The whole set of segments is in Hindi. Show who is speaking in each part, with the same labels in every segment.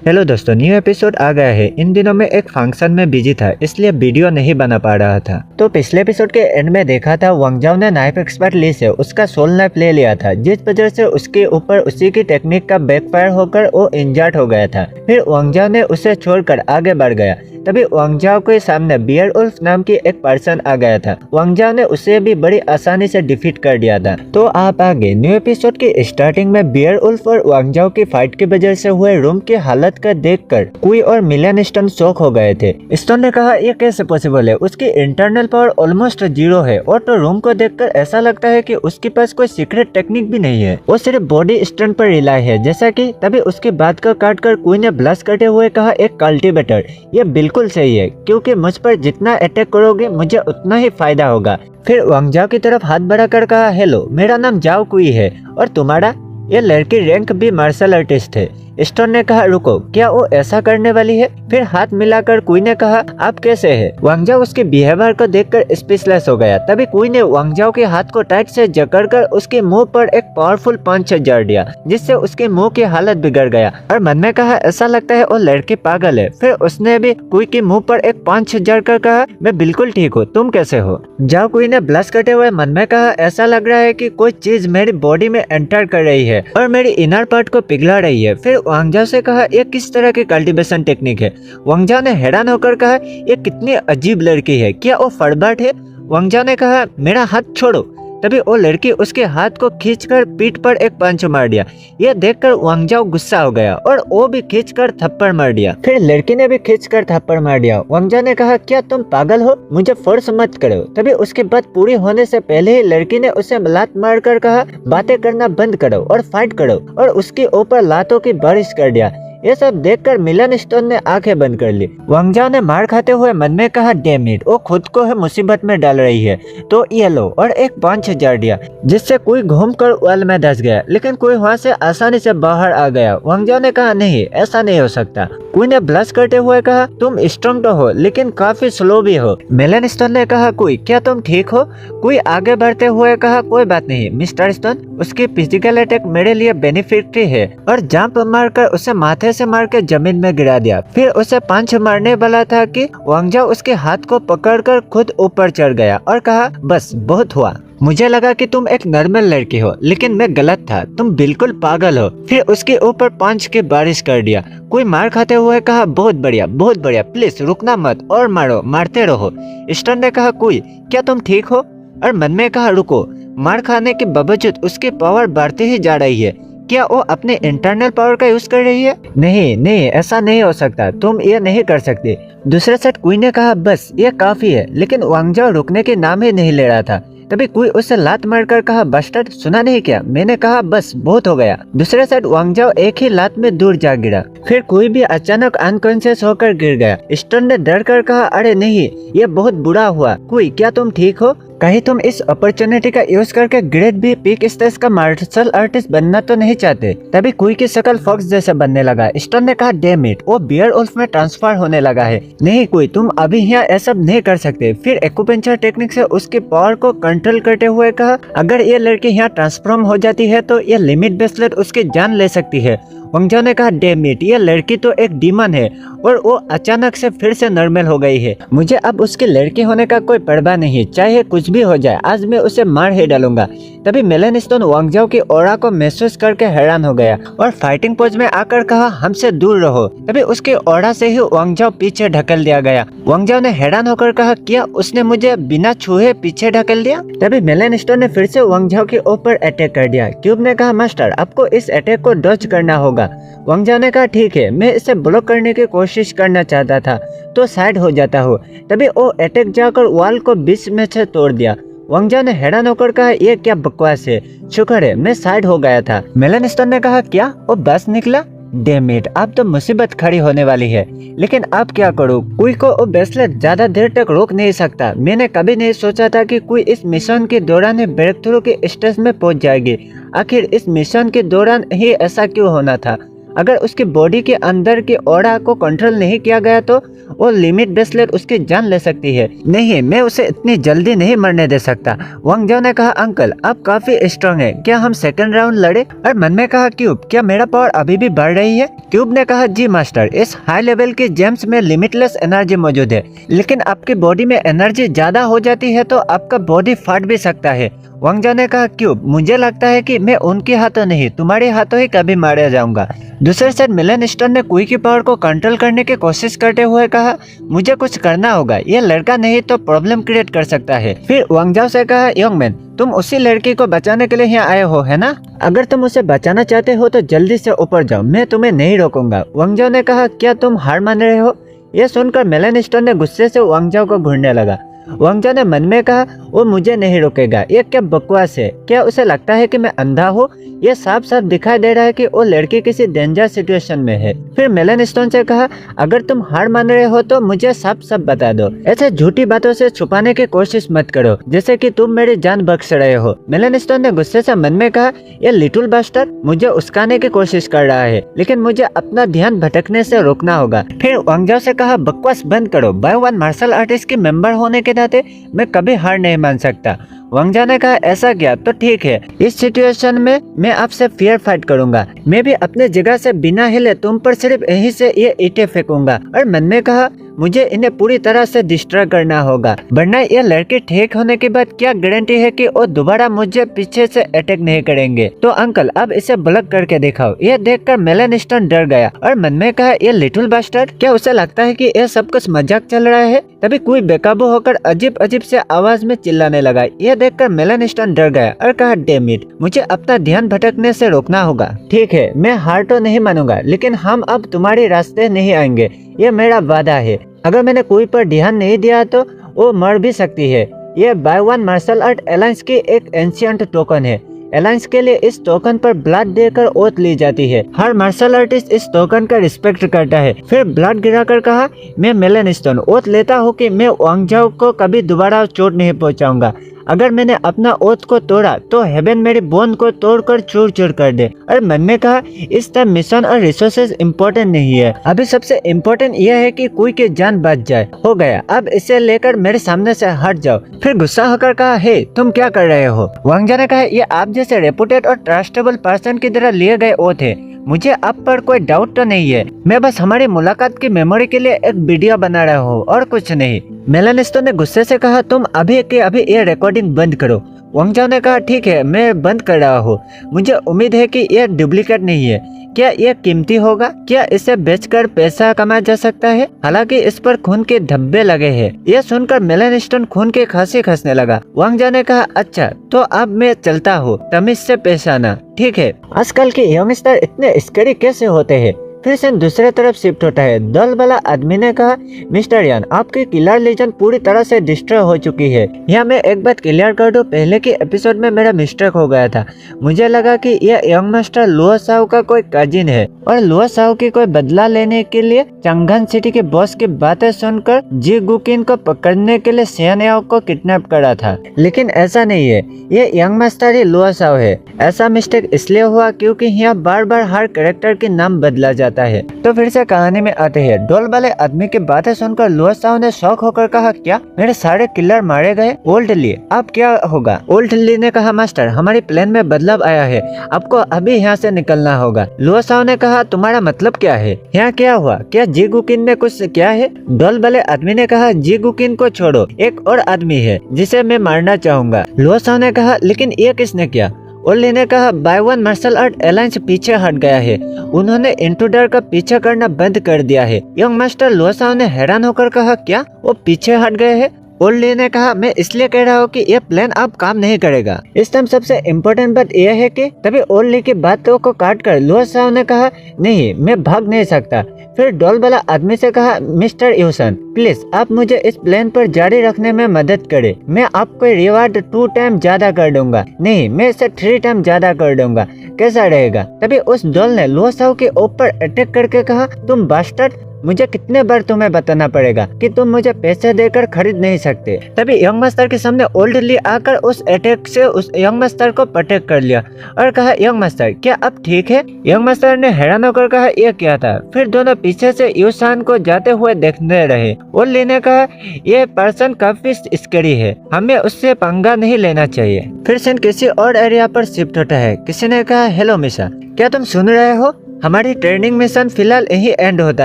Speaker 1: हेलो दोस्तों, न्यू एपिसोड आ गया है। इन दिनों में एक फंक्शन में बिजी था, इसलिए वीडियो नहीं बना पा रहा था। तो पिछले एपिसोड के एंड में देखा था वांग जाओ ने नाइफ एक्सपर्ट ली से उसका सोल नाइफ ले लिया था, जिस वजह से उसके ऊपर उसी की टेक्निक का बैकफायर होकर वो इंजर्ड हो गया था। फिर वांग जाओ ने उसे छोड़कर आगे बढ़ गया। तभी वांग जाओ के सामने बियर्ड वुल्फ नाम की एक पर्सन आ गया था। वांग जाओ ने उसे भी बड़ी आसानी से डिफीट कर दिया था। तो आप आगे न्यू एपिसोड की स्टार्टिंग में बियर्ड वुल्फ और वांग जाओ की फाइट की वजह से हुए रूम की हालत का देखकर कुई और मिलियन स्टोन शॉक हो गए थे। स्टोन ने कहा ये कैसे पॉसिबल है, उसकी इंटरनल पावर ऑलमोस्ट 0 है और तो रूम को देखकर ऐसा लगता है कि उसके पास कोई सीक्रेट टेक्निक भी नहीं है, वो सिर्फ बॉडी स्ट्रेंथ पर रिलाई है जैसा कि। तभी उसकी बात को काट कर कुई ने ब्लश करते हुए कहा एक कल्टीवेटर, ये बिल्कुल सही है क्योंकि मुझ पर जितना अटैक करोगे मुझे उतना ही फायदा होगा। फिर वांग जाओ की तरफ हाथ बढ़ाकर कहा हेलो, मेरा नाम जाओ कुई है और तुम्हारा? ये लड़की रैंक भी मार्शल आर्टिस्ट है। स्टोन ने कहा रुको, क्या वो ऐसा करने वाली है? फिर हाथ मिलाकर कुई ने कहा आप कैसे हैं? वांग जाओ उसके बिहेवियर को देखकर स्पीचलेस हो गया। तभी कुई ने वांग जाओ के हाथ को टाइट से जकड़कर उसके मुंह पर एक पावरफुल पंच जड़ दिया, जिससे उसके मुंह की हालत बिगड़ गया और मन में कहा ऐसा लगता है वो लड़की पागल है। फिर उसने भी कुई के मुंह पर एक पंच जड़कर कहा मैं बिल्कुल ठीक हूँ, तुम कैसे हो? जाओ कुई ने ब्लश करते हुए मन में कहा ऐसा लग रहा है कि कोई चीज मेरी बॉडी में एंटर कर रही है और मेरी इनर पार्ट को पिघला रही है। फिर वांग जाओ से कहा ये किस तरह की कल्टीवेशन टेक्निक है? वांग जाओ ने हैरान होकर कहा ये कितनी अजीब लड़की है, क्या वो फड़बाट है? वांग जाओ ने कहा मेरा हाथ छोड़ो। तभी वो लड़की उसके हाथ को खींचकर पीठ पर एक पंच मार दिया। यह देखकर वांग जाओ गुस्सा हो गया और वो भी खींचकर थप्पड़ मार दिया। फिर लड़की ने भी खींचकर थप्पड़ मार दिया। वांग जाओ ने कहा क्या तुम पागल हो, मुझे फोर्स मत करो। तभी उसकी बात पूरी होने से पहले ही लड़की ने उसे लात मारकर कहा बातें करना बंद करो और फाइट करो और उसके ऊपर लातों की बारिश कर दिया। ये सब देखकर मिलियन स्टोन ने आंखें बंद कर ली। वांग जाओ ने मार खाते हुए मन में कहा डैम इट, वो खुद को है मुसीबत में डाल रही है। तो ये लो और एक पंच जड़ दिया, जिससे कोई घूमकर वाल में धंस गया, लेकिन कोई वहां से आसानी से बाहर आ गया। वांग जाओ ने कहा नहीं, ऐसा नहीं हो सकता। कोई ने ब्लश करते हुए कहा तुम स्ट्रॉन्ग तो हो लेकिन काफी स्लो भी हो। मिलियन स्टोन ने कहा कोई क्या तुम ठीक हो? कोई आगे बढ़ते हुए कहा कोई बात नहीं मिस्टर स्टोन, उसकी फिजिकल अटैक मेरे लिए बेनिफिट है और जंप मारकर उसे माथे से मार के जमीन में गिरा दिया। फिर उसे पंच मारने वाला था कि वांग जाओ उसके हाथ को पकड़कर खुद ऊपर चढ़ गया और कहा बस बहुत हुआ, मुझे लगा कि तुम एक नॉर्मल लड़की हो लेकिन मैं गलत था, तुम बिल्कुल पागल हो। फिर उसके ऊपर पंच की बारिश कर दिया। कोई मार खाते हुए कहा बहुत बढ़िया, प्लीज रुकना मत और मारो, मारते रहो। स्टोन ने कहा कोई क्या तुम ठीक हो? और मन में कहा रुको, मार खाने के बावजूद उसकी पावर बढ़ती ही जा रही है, क्या वो अपने इंटरनल पावर का यूज कर रही है? नहीं ऐसा नहीं हो सकता, तुम ये नहीं कर सकते। दूसरे साइड कुई ने कहा बस ये काफी है, लेकिन वांग जाओ रुकने के नाम ही नहीं ले रहा था। तभी कोई उसे लात मारकर कहा बस्टर्ड, सुना नहीं क्या? मैंने कहा बस बहुत हो गया। दूसरे साइड वांग जाओ एक ही लात में दूर जा गिरा। फिर कोई भी अचानक अनकॉन्शियस होकर गिर गया। स्टोन ने डर कर कहा अरे नहीं, ये बहुत बुरा हुआ। कोई क्या तुम ठीक हो? कहीं तुम इस अपॉर्चुनिटी का यूज करके ग्रेट भी पीक स्टेज का मार्शल आर्टिस्ट बनना तो नहीं चाहते? तभी कोई की शक्ल फॉक्स जैसे बनने लगा। स्टोन ने कहा डैम इट, वो बियर्ड वुल्फ में ट्रांसफर होने लगा है। नहीं कोई, तुम अभी यहाँ ऐसा नहीं कर सकते। फिर एक्यूपेंचर टेक्निक से उसकी पावर को कंट्रोल करते हुए कहा अगर ये लड़की यहाँ ट्रांसफॉर्म हो जाती है तो ये लिमिट ब्रेसलेट उसकी जान ले सकती है। वांग जाओ ने कहा डैम इट, ये लड़की तो एक डीमन है और वो अचानक से फिर से नॉर्मल हो गई है। मुझे अब उसकी लड़की होने का कोई परवाह नहीं, चाहे कुछ भी हो जाए, आज मैं उसे मार ही डालूंगा। तभी मिलियन स्टोन वांग जाओ की ऑरा को महसूस करके हैरान हो गया और फाइटिंग पोज में आकर कहा हमसे दूर रहो। तभी उसके ऑरा से ही वांग जाओ पीछे ढकल दिया गया। वांग जाओ ने हैरान होकर कहा क्या उसने मुझे बिना छुए पीछे ढकल दिया? तभी मिलियन स्टोन ने फिर से वांग जाओ के ऊपर अटैक कर दिया। क्यूब ने कहा मास्टर आपको इस अटैक को डॉज करना होगा। वांग जाओ ने कहा ठीक है, मैं इसे ब्लॉक करने की कोशिश करना चाहता था तो साइड हो जाता हूँ। तभी वो अटैक जाकर वॉल को बीच में से तोड़ दिया। वांग जाओ ने हैरान होकर कहा ये क्या बकवास है, शुक्र है मैं साइड हो गया था। मिलियन स्टोन ने कहा क्या वो बस निकला? डैम इट, अब तो मुसीबत खड़ी होने वाली है, लेकिन अब क्या करूं? कोई को वो ब्रेसलेट ज्यादा देर तक रोक नहीं सकता। मैंने कभी नहीं सोचा था कि कोई इस मिशन के दौरान ही ब्रेक थ्रू के स्टेज में पहुंच जाएगी। आखिर इस मिशन के दौरान ही ऐसा क्यों होना था? अगर उसकी बॉडी के अंदर की ऑरा को कंट्रोल नहीं किया गया तो वो लिमिट ब्रेसलेट उसकी जान ले सकती है। नहीं, मैं उसे इतनी जल्दी नहीं मरने दे सकता। वांग जाओ ने कहा, अंकल आप काफी स्ट्रांग है, क्या हम सेकंड राउंड लड़े? और मन में कहा, क्यूब क्या मेरा पावर अभी भी बढ़ रही है? क्यूब ने कहा, जी मास्टर, इस हाई लेवल के जेम्स में लिमिटलेस एनर्जी मौजूद है, लेकिन आपकी बॉडी में एनर्जी ज्यादा हो जाती है तो आपका बॉडी फट भी सकता है। वांग जाओ ने कहा, क्यूब मुझे लगता है कि मैं उनके हाथों नहीं तुम्हारे हाथों ही कभी मारा जाऊंगा। दूसरे साइड मिलन स्टोन ने कुई की पावर को कंट्रोल करने की कोशिश करते हुए कहा, मुझे कुछ करना होगा, ये लड़का नहीं तो प्रॉब्लम क्रिएट कर सकता है। फिर वांग जाओ से कहा, यंग मैन तुम उसी लड़की को बचाने के लिए यहाँ आए हो है ना? अगर तुम उसे बचाना चाहते हो तो जल्दी से ऊपर जाओ, मैं तुम्हें नहीं रोकूंगा। वांग जाओ ने कहा, क्या तुम हार मान रहे हो? यह सुनकर मिलन स्टोन ने गुस्से से वांग जाओ को घूरने लगा। वांग जाओ ने मन में कहा, वो मुझे नहीं रोकेगा, ये क्या बकवास है? क्या उसे लगता है कि मैं अंधा हूँ? ये साफ साफ दिखाई दे रहा है कि वो लड़की किसी डेंजर सिचुएशन में है। फिर मिलन स्टोन से कहा, अगर तुम हार मान रहे हो तो मुझे साफ साफ बता दो, ऐसे झूठी बातों से छुपाने की कोशिश मत करो जैसे कि तुम मेरी जान बख्श रहे हो। मिलन स्टोन ने गुस्से से मन में कहा, ये लिटिल बास्टर मुझे उस्काने की कोशिश कर रहा है, लेकिन मुझे अपना ध्यान भटकने से रोकना होगा। फिर वांग जाओ से कहा, बकवास बंद करो, बाय वन मार्शल आर्टिस्ट के मेंबर होने के नाते मैं कभी हार नहीं मान सकता। वांग जाओ ने कहा, ऐसा क्या? तो ठीक है, इस सिचुएशन में मैं आपसे फेयर फाइट करूंगा। मैं भी अपने जगह से बिना हिले तुम पर सिर्फ यहीं से ये ईंटें फेंकूंगा। और मन में कहा, मुझे इन्हें पूरी तरह से डिस्ट्रॉय करना होगा, वरना ये लड़के ठीक होने के बाद क्या गारंटी है कि वो दोबारा मुझे पीछे से अटैक नहीं करेंगे। तो अंकल अब इसे ब्लॉक करके दिखाओ। ये देखकर मिलन स्टोन डर गया और मन में कहा, ये लिटिल बास्टर्ड, क्या उसे लगता है कि ये सब कुछ मजाक चल रहा है? तभी कोई बेकाबू होकर अजीब अजीब से आवाज में चिल्लाने लगा। ये देखकर मिलन स्टोन डर गया और कहा, डैम इट, मुझे अपना ध्यान भटकने से रोकना होगा। ठीक है, मैं हार तो नहीं मानूंगा, लेकिन हम अब तुम्हारे रास्ते नहीं आएंगे, ये मेरा वादा है। अगर मैंने कोई पर ध्यान नहीं दिया तो वो मर भी सकती है। ये Bai Wan martial art alliance की एक एंशिएंट टोकन है। अलायंस के लिए इस टोकन पर ब्लड देकर ओथ ली जाती है। हर मार्शल आर्टिस्ट इस टोकन का रिस्पेक्ट करता है। फिर ब्लड गिराकर कहा, मैं मिलन स्टोन ओथ लेता हूँ कि मैं वांग जाओ को कभी दोबारा चोट नहीं पहुँचाऊंगा। अगर मैंने अपना ओथ को तोड़ा तो हेवन मेरी बोन को तोड़कर चूर चूर कर दे। और मन में कहा, इस टाइम मिशन और रिसोर्सेज इम्पोर्टेंट नहीं है, अभी सबसे इम्पोर्टेंट यह है कि कोई की जान बच जाए। हो गया, अब इसे लेकर मेरे सामने से हट जाओ। फिर गुस्सा होकर कहा, हे तुम क्या कर रहे हो? वांग जाओ ने कहा, ये आप जैसे रेपुटेड और ट्रस्टेबल पर्सन की तरह लिए गए ओथ है, मुझे आप पर कोई डाउट तो नहीं है। मैं बस हमारी मुलाकात की मेमोरी के लिए एक वीडियो बना रहा हूँ और कुछ नहीं। मिलन स्टोन ने गुस्से से कहा, तुम अभी के अभी ये रिकॉर्डिंग बंद करो। वांग जाओ ने कहा, ठीक है, मैं बंद कर रहा हूँ। मुझे उम्मीद है कि यह डुप्लीकेट नहीं है। क्या यह कीमती होगा? क्या इसे बेचकर पैसा कमाया जा सकता है? हालांकि इस पर खून के धब्बे लगे हैं। यह सुनकर मिलन स्टोन खून की खांसी खसने लगा। वांग जाओ ने कहा, अच्छा तो अब मैं चलता हूँ, तमीज से पेश आना। ठीक है। आजकल के यंगस्टर इतने स्कैरी कैसे होते हैं? फिर से दूसरे तरफ शिफ्ट होता है। दल वाला आदमी ने कहा, मिस्टर यान, आपकी किलर लीजन पूरी तरह से डिस्ट्रॉय हो चुकी है। यहाँ मैं एक बात क्लियर कर दूं, पहले के एपिसोड में मेरा मिस्टेक हो गया था। मुझे लगा कि यह यंग मास्टर लुओ साओ का कोई कजिन है और लुओ साओ की कोई बदला लेने के लिए चंगन सिटी के बॉस की बातें सुनकर जी गुकिन को पकड़ने के लिए सियान याओ को किडनैप करा था, लेकिन ऐसा नहीं है। ये यंग मास्टर ही लुओ साओ है। ऐसा मिस्टेक इसलिए हुआ क्योंकि यहाँ बार बार हर कैरेक्टर के नाम बदला जाता है। तो फिर से कहानी में आते हैं। डोल वाले आदमी की बातें सुनकर लुओ साओ ने शौक होकर कहा, क्या मेरे सारे किलर मारे गए? ओल्ड ली, अब क्या होगा? ओल्ड ली ने कहा, मास्टर हमारी प्लान में बदलाव आया है, आपको अभी यहाँ से निकलना होगा। लुओ साओ ने कहा, तुम्हारा मतलब क्या है? यहाँ क्या हुआ? क्या जी गुकिन ने कुछ किया है? डोल वाले आदमी ने कहा, जी गुकिन को छोड़ो, एक और आदमी है जिसे मैं मारना चाहूंगा। लुओ साओ ने कहा, लेकिन ये किसने किया? ओली ने कहा, Bai Wan martial art alliance पीछे हट गया है, उन्होंने इंट्रूडर का पीछा करना बंद कर दिया है। यंग मास्टर लुओ साओ ने हैरान होकर कहा, क्या वो पीछे हट गए हैं? ओली ने कहा, मैं इसलिए कह रहा हूँ कि यह प्लान अब काम नहीं करेगा। इस टाइम सबसे इम्पोर्टेंट बात यह है कि तभी ओली की बातों को काट कर लुओ साओ ने कहा, नहीं मैं भाग नहीं सकता। फिर डॉल वाला आदमी से कहा, मिस्टर यूसन प्लीज आप मुझे इस प्लान पर जारी रखने में मदद करें, मैं आपको रिवार्ड 2 टाइम ज्यादा कर दूंगा। नहीं, मैं इसे 3 टाइम ज्यादा कर दूंगा, कैसा रहेगा? तभी उस डॉल ने लुओ साओ के ऊपर अटैक करके कहा, तुम बास्टर्ड, मुझे कितने बार तुम्हें बताना पड़ेगा कि तुम मुझे पैसे देकर खरीद नहीं सकते। तभी यंग मास्टर के सामने ओल्ड ली आकर उस अटैक से उस यंग मास्टर को प्रोटेक्ट कर लिया और कहा, यंग मास्टर क्या अब ठीक है? यंग मास्टर ने हैरान होकर कहा, यह क्या था? फिर दोनों पीछे से यूसान को जाते हुए देखते रहे। ओल्ड ली ने कहा, यह पर्सन काफी स्कैरी है, हमें उससे पंगा नहीं लेना चाहिए। फिर सीन किसी और एरिया पर शिफ्ट होता है। किसी ने कहा, हेलो मिशा, क्या तुम सुन रहे हो? हमारी ट्रेनिंग मिशन फिलहाल यही एंड होता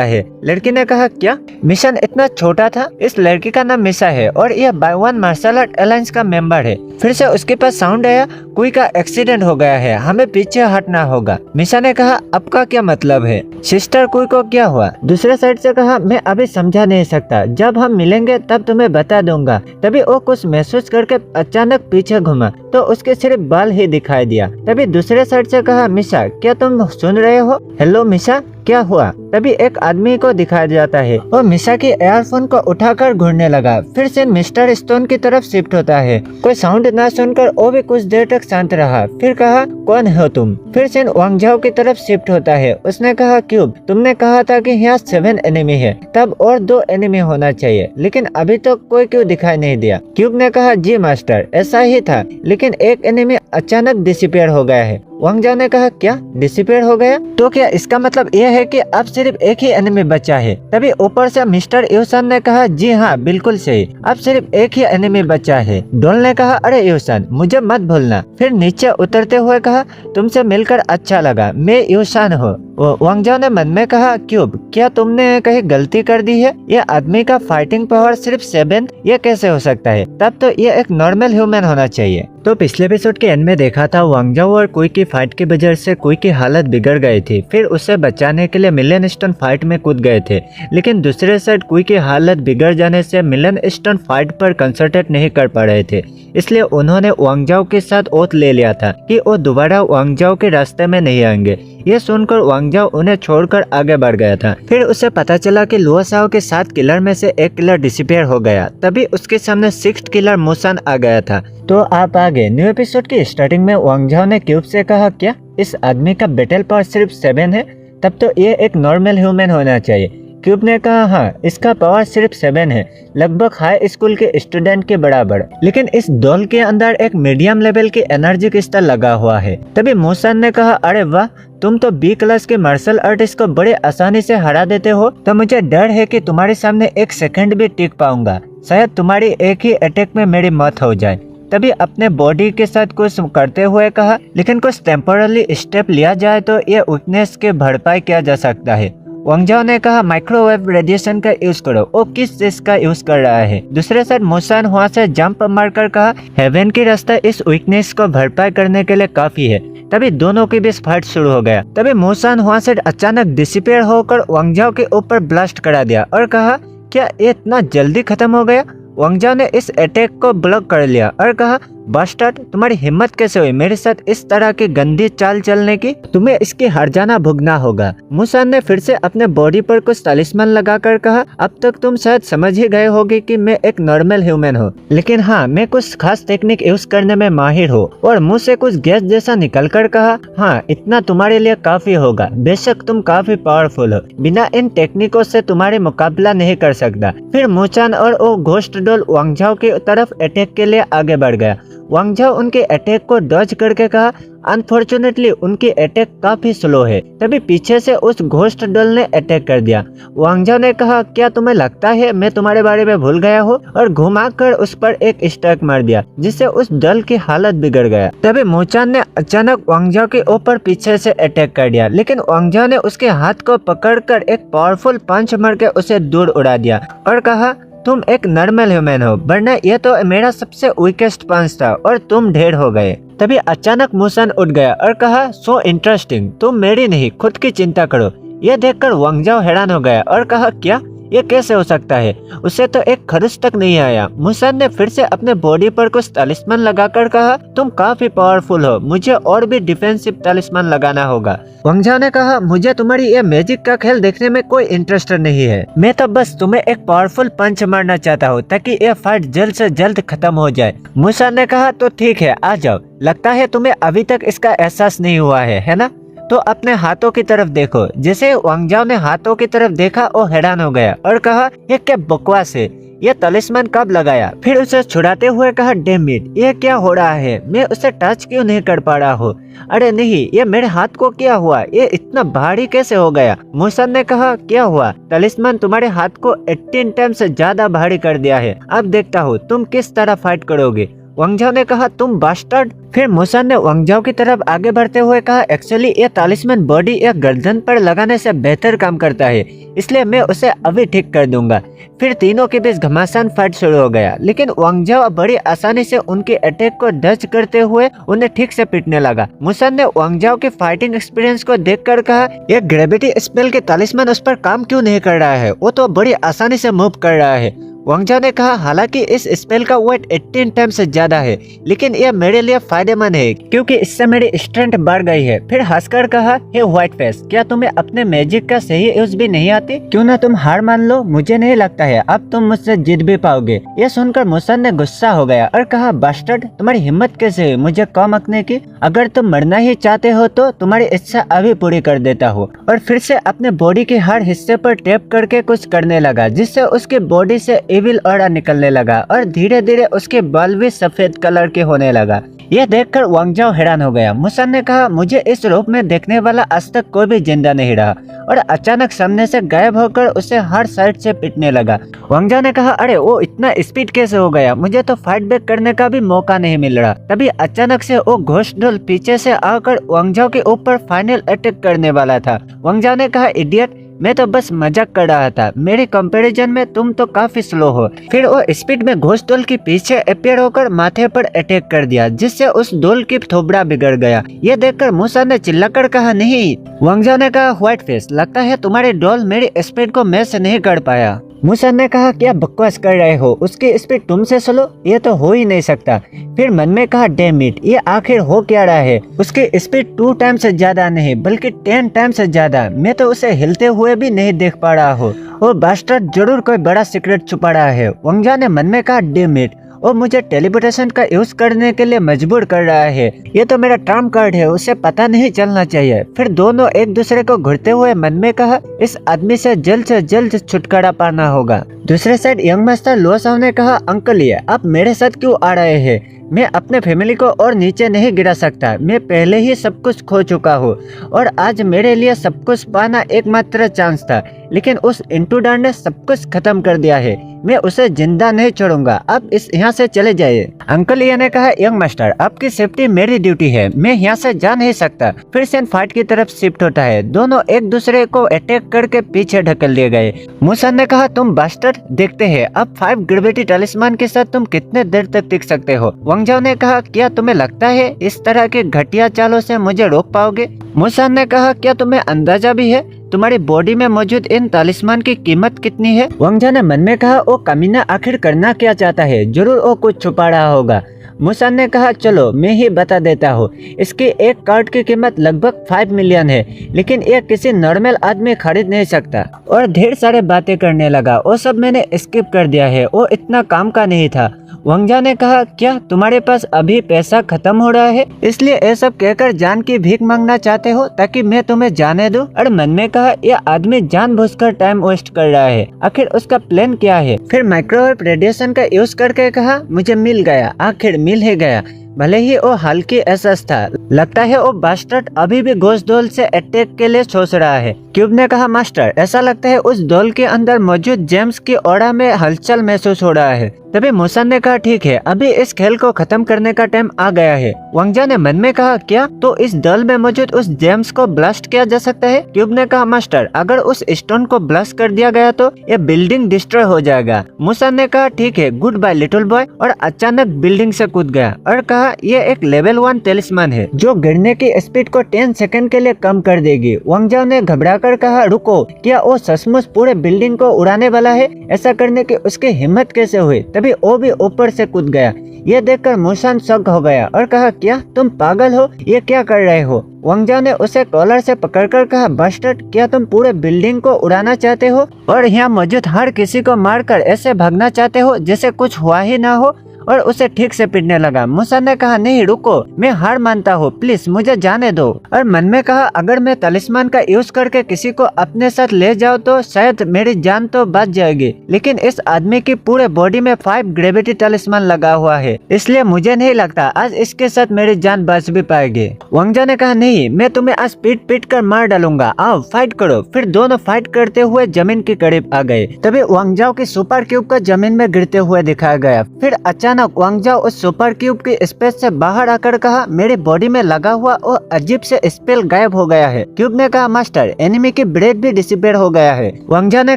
Speaker 1: है। लड़की ने कहा, क्या? मिशन इतना छोटा था? इस लड़की का नाम मिशा है और यह बाय-वन मार्शल आर्ट अलायंस का मेंबर है। फिर से उसके पास साउंड आया, कोई का एक्सीडेंट हो गया है, हमें पीछे हटना होगा। मिशा ने कहा, आपका क्या मतलब है? सिस्टर कोई को क्या हुआ? दूसरे साइड से कहा, मैं अभी समझा नहीं सकता, जब हम मिलेंगे तब तुम्हें बता दूंगा। तभी वो कुछ महसूस करके अचानक पीछे घुमा तो उसके सिर्फ बाल ही दिखाई दिया। तभी दूसरे साइड से कहा, मिशा क्या तुम सुन रहे हो? हेलो मिशा, क्या हुआ? तभी एक आदमी को दिखाया जाता है, वो मिशा की एयरफोन को उठाकर घूरने लगा। फिर से मिस्टर स्टोन की तरफ शिफ्ट होता है। कोई साउंड ना सुनकर वो भी कुछ देर तक शांत रहा। फिर कहा, कौन हो तुम? फिर से वांगजाओ की तरफ शिफ्ट होता है। उसने कहा, क्यूब, तुमने कहा था कि यहाँ 7 एनिमी है, तब और 2 एनिमी होना चाहिए, लेकिन अभी तो कोई क्यों दिखाई नहीं दिया? क्यूब ने कहा, जी मास्टर, ऐसा ही था, लेकिन एक एनिमी अचानक डिसअपीयर हो गया है। वांगजाओ ने कहा, क्या डिसअपीयर हो गया? तो क्या इसका मतलब यह है कि अब सिर्फ एक ही एनिमी बचा है? तभी ऊपर से मिस्टर यूसान ने कहा, जी हाँ बिल्कुल सही, अब सिर्फ एक ही एनिमी बचा है। डोल ने कहा, अरे यूसान, मुझे मत भूलना। फिर नीचे उतरते हुए कहा, तुमसे मिलकर अच्छा लगा, मैं यूसान हूँ। वांगजाओ ने मन में कहा, क्यूब, क्या तुमने कहीं गलती कर दी है? यह आदमी का फाइटिंग पावर सिर्फ 7, यह कैसे हो सकता है? तब तो यह एक नॉर्मल ह्यूमन होना चाहिए। तो पिछले एपिसोड के एंड में देखा था वांगजाओ और कुई की फाइट की वजह से कुई की हालत बिगड़ गई थी। फिर उसे बचाने के लिए मिलियन स्टोन फाइट में कूद गए थे, लेकिन दूसरे साइड कुई की हालत बिगड़ जाने से मिलियन स्टोन फाइट पर कंसंट्रेट नहीं कर पा रहे थे। इसलिए उन्होंने वांगजाओ के साथ ओथ ले लिया था कि वो दोबारा वांगजाओ के रास्ते में नहीं आएंगे। ये सुनकर वांगजाओ उन्हें छोड़कर आगे बढ़ गया था। फिर उसे पता चला कि लुओसाओ के 7 किलर में से एक किलर डिसअपीयर हो गया। तभी उसके सामने 6th किलर मुसान आ गया था। तो आप आगे न्यू एपिसोड की स्टार्टिंग में वांगजाओ ने क्यूब से कहा, क्या इस आदमी का बैटल पावर सिर्फ 7 है? तब तो ये एक नॉर्मल ह्यूमन होना चाहिए। क्यूब ने कहा, हाँ इसका पावर सिर्फ 7 है, लगभग हाई स्कूल के स्टूडेंट के बराबर, लेकिन इस डॉल के अंदर एक मीडियम लेवल की एनर्जी क्रिस्टल लगा हुआ है। तभी मुसान ने कहा, अरे वाह, तुम तो B क्लास के मार्शल आर्टिस्ट को बड़े आसानी से हरा देते हो, तो मुझे डर है कि तुम्हारे सामने 1 सेकंड भी टिक पाऊंगा। शायद तुम्हारी एक ही अटैक में मेरी मौत हो जाए। तभी अपने बॉडी के साथ कुछ करते हुए कहा, लेकिन कुछ टेम्पोरली स्टेप लिया जाए तो ये वीकनेस के भरपाई किया जा सकता है। वांगजाओ ने कहा, माइक्रोवेव रेडिएशन का यूज करो। वो किस चीज का यूज कर रहा है? दूसरे साइड मुसान वहाँ से जंप मारकर कहा, हेवन की रास्ता इस वीकनेस को भरपाई करने के लिए काफी है। तभी दोनों के बीच फाइट शुरू हो गया। तभी मुसान वहाँ से अचानक डिसअपीयर होकर वांगजाओ के ऊपर ब्लास्ट करा दिया और कहा, क्या ये इतना जल्दी खत्म हो गया? वांगजाओ ने इस अटैक को ब्लॉक कर लिया और कहा, बास्टर्ड, तुम्हारी हिम्मत कैसे हुई मेरे साथ इस तरह की गंदी चाल चलने की? तुम्हें इसकी हर्जाना भुगतना होगा। मुसान ने फिर से अपने बॉडी पर कुछ तालिस्मान लगाकर कहा, अब तक तुम शायद समझ ही गए होगे कि मैं एक नॉर्मल ह्यूमन हूँ, लेकिन हाँ मैं कुछ खास टेक्निक यूज करने में माहिर हूँ। और मुंह से कुछ गैस जैसा निकलकर कहा, हाँ इतना तुम्हारे लिए काफी होगा, बेशक तुम काफी पावरफुल हो, बिना इन टेक्निकों से तुम्हारे मुकाबला नहीं कर सकता। फिर मुसान और वो घोस्ट डॉल वांगजाओ की तरफ अटैक के लिए आगे बढ़ गया। वांगजाओ उनके अटैक को डॉज करके कहा, अनफॉर्चुनेटली उनकी अटैक काफी स्लो है। तभी पीछे से उस घोस्ट डॉल ने अटैक कर दिया। वांगजाओ ने कहा, क्या तुम्हें लगता है मैं तुम्हारे बारे में भूल गया हूँ? और घुमाकर उस पर एक स्ट्राइक मार दिया, जिससे उस डॉल की हालत बिगड़ गया। तभी मुसान ने अचानक वांगजाओ के ऊपर पीछे से अटैक कर दिया, लेकिन वांगजाओ ने उसके हाथ को पकड़कर एक पावरफुल पंच मार के उसे दूर उड़ा दिया और कहा, तुम एक नॉर्मल ह्यूमन हो, वरना यह तो मेरा सबसे वीकेस्ट पंच था और तुम ढेर हो गए। तभी अचानक मुसान उठ गया और कहा, सो इंटरेस्टिंग, तुम मेरी नहीं खुद की चिंता करो। यह देखकर वांगजाओ हैरान हो गया और कहा, क्या ये कैसे हो सकता है? उसे तो एक खरोच तक नहीं आया। मुसान ने फिर से अपने बॉडी पर कुछ तालिस्मान लगाकर कहा, तुम काफी पावरफुल हो, मुझे और भी डिफेंसिव तालिस्मान लगाना होगा। वांगजाओ ने कहा, मुझे तुम्हारी ये मैजिक का खेल देखने में कोई इंटरेस्ट नहीं है, मैं तो बस तुम्हें एक पावरफुल पंच मारना चाहता हूँ ताकि ये फाइट जल्द से जल्द खत्म हो जाए। मुसान ने कहा, तो ठीक है, आ जाओ, लगता है तुम्हें अभी तक इसका एहसास नहीं हुआ है ना? तो अपने हाथों की तरफ देखो। जैसे वांगजाओ ने हाथों की तरफ देखा वो हैरान हो गया और कहा ये क्या बकवास है, ये तलिस्मान कब लगाया? फिर उसे छुड़ाते हुए कहा डैम इट, ये क्या हो रहा है, मैं उसे टच क्यों नहीं कर पा रहा हूँ? अरे नहीं, ये मेरे हाथ को क्या हुआ, ये इतना भारी कैसे हो गया? मुसन ने कहा क्या हुआ? तलिस्मान तुम्हारे हाथ को 18 टाइम से ज्यादा भारी कर दिया है, अब देखता हूँ तुम किस तरह फाइट करोगे। वांगजाओ ने कहा तुम बास्टर्ड। फिर मुसन ने वांगजाओ की तरफ आगे बढ़ते हुए कहा एक्चुअली ये तालिस्मान बॉडी या गर्दन पर लगाने से बेहतर काम करता है, इसलिए मैं उसे अभी ठीक कर दूंगा। फिर तीनों के बीच घमासान फाइट शुरू हो गया, लेकिन वांगजाओ बड़ी आसानी से उनके अटैक को डच करते हुए उन्हें ठीक से पीटने लगा। मुसन ने वांगजाओ के फाइटिंग एक्सपीरियंस को देखकर कहा यह ग्रेविटी स्पेल के तालिस्मान उस पर काम क्यों नहीं कर रहा है, वो तो बड़ी आसानी से मूव कर रहा है। वांगजाओ ने कहा हालांकि इस स्पेल का वेट 18 टाइम से ज्यादा है, लेकिन यह मेरे लिए फायदेमंद है क्योंकि इससे मेरी स्ट्रेंथ बढ़ गई है। फिर हंसकर कहा हे व्हाइट फेस, क्या तुम्हें अपने मैजिक का सही यूज भी नहीं आती? क्यों ना तुम हार मान लो, मुझे नहीं लगता है अब तुम मुझसे जीत भी पाओगे। यह सुनकर मुसन ने गुस्सा हो गया और कहा बास्टर्ड, तुम्हारी हिम्मत कैसे हुई मुझे कम आंकने की? अगर तुम मरना ही चाहते हो तो तुम्हारी इच्छा अभी पूरी कर देता हूँ। और फिर से अपने बॉडी के हर हिस्से पर टैप करके कुछ करने लगा, जिससे उसकी बॉडी से एविल ऑरा निकलने लगा और धीरे धीरे उसके बाल भी सफेद कलर के होने लगा। यह देखकर वांगजाओ हैरान हो गया। मुसन ने कहा मुझे इस रूप में देखने वाला आज तक कोई भी जिंदा नहीं रहा, और अचानक सामने से गायब होकर उसे हर साइड से पीटने लगा। वांगजाओ ने कहा अरे वो इतना स्पीड कैसे हो गया, मुझे तो फाइट बैक करने का भी मौका नहीं मिल रहा। तभी अचानक से वो घोस्ट डॉल पीछे से आकर वांगजाओ के ऊपर फाइनल अटैक करने वाला था। वांगजाओ ने कहा इडियट, मैं तो बस मजाक कर रहा था, मेरे कंपैरिजन में तुम तो काफी स्लो हो। फिर वो स्पीड में घोस्ट डॉल के पीछे अपीयर होकर माथे पर अटैक कर दिया, जिससे उस डॉल की थोबड़ा बिगड़ गया। ये देखकर मुसन ने चिल्लाकर कहा नहीं। वांगजाओ ने कहा व्हाइट फेस, लगता है तुम्हारी डॉल मेरी स्पीड को मैच नहीं कर पाया। मुसन ने कहा क्या बकवास कर रहे हो, उसकी स्पीड तुमसे स्लो, ये तो हो ही नहीं सकता। फिर मन में कहा डैम इट, ये आखिर हो क्या रहा है, उसकी स्पीड 2 टाइम से ज्यादा नहीं बल्कि 10 टाइम से ज्यादा, मैं तो उसे हिलते हुए भी नहीं देख पा रहा हूँ। वो बास्टर्ड जरूर कोई बड़ा सीक्रेट छुपा रहा है। वांगजाओ ने मन में कहा डैम इट, वो मुझे टेलीपोर्टेशन का यूज करने के लिए मजबूर कर रहा है, ये तो मेरा ट्रम्प कार्ड है, उसे पता नहीं चलना चाहिए। फिर दोनों एक दूसरे को घूरते हुए मन में कहा इस आदमी से जल्द छुटकारा पाना होगा। दूसरे साइड यंग मास्टर लोसाओ ने कहा अंकल ये आप मेरे साथ क्यों आ रहे हैं, मैं अपने फैमिली को और नीचे नहीं गिरा सकता, मैं पहले ही सब कुछ खो चुका हूँ और आज मेरे लिए सब कुछ पाना एकमात्र चांस था, लेकिन उस इंट्रूडर ने सब कुछ खत्म कर दिया है, मैं उसे जिंदा नहीं छोड़ूंगा, अब इस यहाँ से चले जाइए। अंकल ये ने कहा यंग मास्टर आपकी सेफ्टी मेरी ड्यूटी है, मैं यहाँ से जा नहीं सकता। फिर से फाइट की तरफ शिफ्ट होता है, दोनों एक दूसरे को अटैक करके पीछे ढकल दिए गए। मुसन ने कहा तुम बास्टर्ड, देखते हैं अब 5 ग्रेविटी टलिस्मान के साथ तुम कितने देर तक टिक सकते हो। वांगजाओ ने कहा क्या तुम्हें लगता है इस तरह के घटिया चालों से मुझे रोक पाओगे? मुसन ने कहा क्या तुम्हें अंदाजा भी है तुम्हारी बॉडी में मौजूद इन तालिस्मान की कीमत कितनी है? वांगजाओ ने मन में कहा वो कमीना आखिर करना क्या चाहता है, जरूर वो कुछ छुपा रहा होगा। मुसन ने कहा चलो मैं ही बता देता हूँ, इसकी एक कार्ड की कीमत लगभग 5 मिलियन है, लेकिन ये किसी नॉर्मल आदमी खरीद नहीं सकता। और ढेर सारे बातें करने लगा, वो सब मैंने स्किप कर दिया है, वो इतना काम का नहीं था। वांगजाओ ने कहा क्या तुम्हारे पास अभी पैसा खत्म हो रहा है, इसलिए ये सब कहकर जान की भीख मांगना चाहते हो ताकि मैं तुम्हें जाने दूं? और मन में कहा यह आदमी जानबूझकर टाइम वेस्ट कर रहा है, आखिर उसका प्लान क्या है? फिर माइक्रोवेव रेडिएशन का यूज करके कहा मुझे मिल गया, आखिर मिल ही गया, भले ही वो हल्की एहसास था, लगता है वो बास्टर्ड अभी भी घोस्ट डॉल से अटैक के लिए सोच रहा है। क्यूब ने कहा मास्टर ऐसा लगता है उस डॉल के अंदर मौजूद जेम्स की ऑरा में हलचल महसूस हो रहा है। तभी मुसन ने कहा ठीक है अभी इस खेल को खत्म करने का टाइम आ गया है। वांगजाओ ने मन में कहा क्या तो इस डॉल में मौजूद उस जेम्स को ब्लास्ट किया जा सकता है? क्यूब ने कहा मास्टर अगर उस स्टोन को ब्लास्ट कर दिया गया तो ये बिल्डिंग डिस्ट्रॉय हो जाएगा। मुसन ने कहा ठीक है गुड बाय लिटिल बॉय, और अचानक बिल्डिंग से कूद गया और कहा ये एक लेवल 1 टेलिस्मान है जो गिरने की स्पीड को 10 सेकंड के लिए कम कर देगी। वांगजाओ ने घबराकर कहा रुको, क्या वो सचमुच पूरे बिल्डिंग को उड़ाने वाला है? ऐसा करने की उसकी हिम्मत कैसे हुई? तभी वो भी ऊपर से कूद गया। ये देखकर मुसन शॉक हो गया और कहा क्या तुम पागल हो, ये क्या कर रहे हो? वांगजाओ ने उसे कॉलर से पकड़कर कहा बास्टर्ड क्या तुम पूरे बिल्डिंग को उड़ाना चाहते हो और यहाँ मौजूद हर किसी को मारकर ऐसे भागना चाहते हो जैसे कुछ हुआ ही ना हो? और उसे ठीक से पीटने लगा। मूसा ने कहा नहीं रुको, मैं हार मानता हूँ, प्लीज मुझे जाने दो। और मन में कहा अगर मैं तलिस्मान का यूज करके किसी को अपने साथ ले जाऊँ तो शायद मेरी जान तो बच जाएगी, लेकिन इस आदमी की पूरे बॉडी में 5 ग्रेविटी तलिस्मान लगा हुआ है, इसलिए मुझे नहीं लगता आज इसके साथ मेरी जान बच भी पाएगी। वांग जाओ ने कहा नहीं, मैं तुम्हें आज पीट पीट कर मार डालूंगा, आओ फाइट करो। फिर दोनों फाइट करते हुए जमीन के करीब आ गए। तभी वांग जाओ की सुपर क्यूब को जमीन में गिरते हुए दिखाया गया। फिर अचानक वांग जाओ उस सुपर क्यूब की स्पेस से बाहर आकर कहा मेरी बॉडी में लगा हुआ वो अजीब से स्पेल गायब हो गया है। क्यूब ने कहा मास्टर एनिमी की ब्रेड भी डिसिपेयर हो गया है। वांग जाओ ने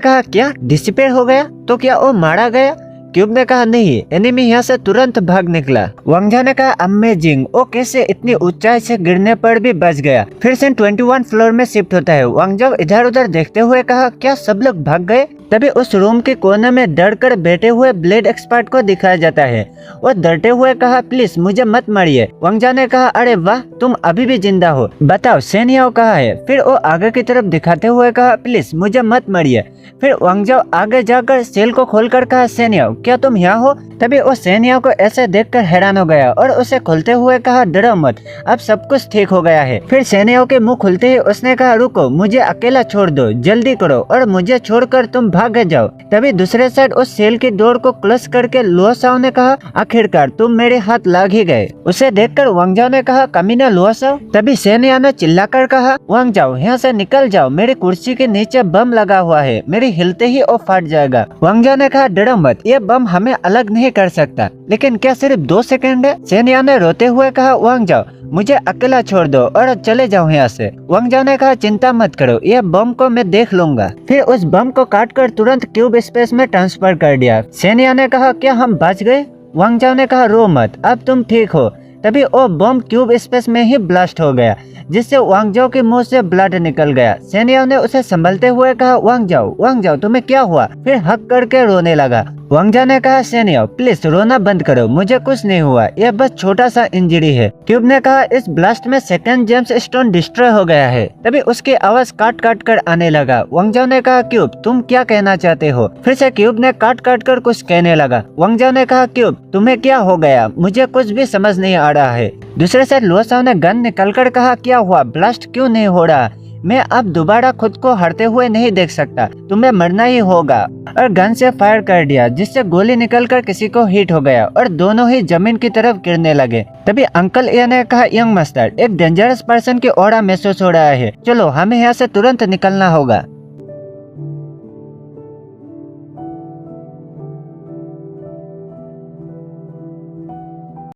Speaker 1: कहा क्या डिसिपेयर हो गया, तो क्या वो मारा गया? क्यूब ने कहा नहीं, एनिमी यहाँ से तुरंत भाग निकला। वांग जाओ ने कहा अमेजिंग, वो कैसे इतनी ऊंचाई से गिरने पर भी बच गया। फिर से 21 फ्लोर में शिफ्ट होता है। वांग जाओ इधर उधर देखते हुए कहा क्या सब लोग भाग गए? तभी उस रूम के कोने में डर कर बैठे हुए ब्लेड एक्सपर्ट को दिखाया जाता है। वो डरते हुए कहा प्लीज मुझे मत मारिए। वांग जाओ ने कहा अरे वाह, तुम अभी भी जिंदा हो, बताओ सेन याओ कहाँ है? फिर वो आगे की तरफ दिखाते हुए कहा प्लीज मुझे मत मारिए। फिर वांग जाओ आगे जाकर सेल को खोलकर कहा सेन याओ क्या तुम यहाँ हो? तभी वो सेन याओ को ऐसे देखकर हैरान हो गया और उसे खोलते हुए कहा डरो मत, अब सब कुछ ठीक हो गया है। फिर सेन याओ के मुंह खुलते ही उसने कहा रुको, मुझे अकेला छोड़ दो, जल्दी करो और मुझे छोड़कर तुम भाग जाओ। तभी दूसरे साइड उस सेल की डोर को क्लोज करके लुओ साओ ने कहा आखिरकार तुम मेरे हाथ लाग ही गए। उसे देखकर वांग जाओ ने कहा कमीना लुओ साओ। तभी सेन याओ ने चिल्लाकर कहा वांग जाओ यहाँ से निकल जाओ, मेरी कुर्सी के नीचे बम लगा हुआ है, मेरी हिलते ही वो फट जाएगा। वांग जाओ ने कहा डरो मत, ये बम हमें अलग नहीं कर सकता, लेकिन क्या सिर्फ 2 सेकंड है? सेन याओ ने रोते हुए कहा वांग जाओ मुझे अकेला छोड़ दो और चले जाओ यहाँ से। वांग जाओ ने कहा चिंता मत करो, ये बम को मैं देख लूंगा। फिर उस बम को काटकर तुरंत क्यूब स्पेस में ट्रांसफर कर दिया। सेन याओ ने कहा क्या हम बच गए? वांग जाओ ने कहा रो मत, अब तुम ठीक हो। तभी वो बम क्यूब स्पेस में ही ब्लास्ट हो गया, जिससे वांग जाओ के मुंह से ब्लड निकल गया। सेन याओ ने उसे संभलते हुए कहा वांग जाओ तुम्हें क्या हुआ? फिर हक करके रोने लगा। वांग जाओ ने कहा सेन याओ प्लीज रोना बंद करो, मुझे कुछ नहीं हुआ, यह बस छोटा सा इंजरी है। क्यूब ने कहा इस ब्लास्ट में सेकंड जेम्स स्टोन डिस्ट्रॉय हो गया है। तभी उसकी आवाज काट काट कर आने लगा। वांग जाओ ने कहा क्यूब तुम क्या कहना चाहते हो? फिर से क्यूब ने काट काट कर कुछ कहने लगा। वांग जाओ ने कहा क्यूब तुम्हें क्या हो गया, मुझे कुछ भी समझ नहीं आ रहा है। दूसरे साइड लुओ साओ ने गन निकलकर कहा क्या हुआ, ब्लास्ट क्यों नहीं हो रहा? मैं अब दोबारा खुद को हारते हुए नहीं देख सकता, तुम्हें मरना ही होगा। और गन से फायर कर दिया, जिससे गोली निकलकर किसी को हिट हो गया और दोनों ही जमीन की तरफ गिरने लगे। तभी अंकल ए ने कहा यंग मास्टर एक डेंजरस पर्सन की ऑरा महसूस हो रहा है, चलो हमें यहाँ से तुरंत निकलना होगा।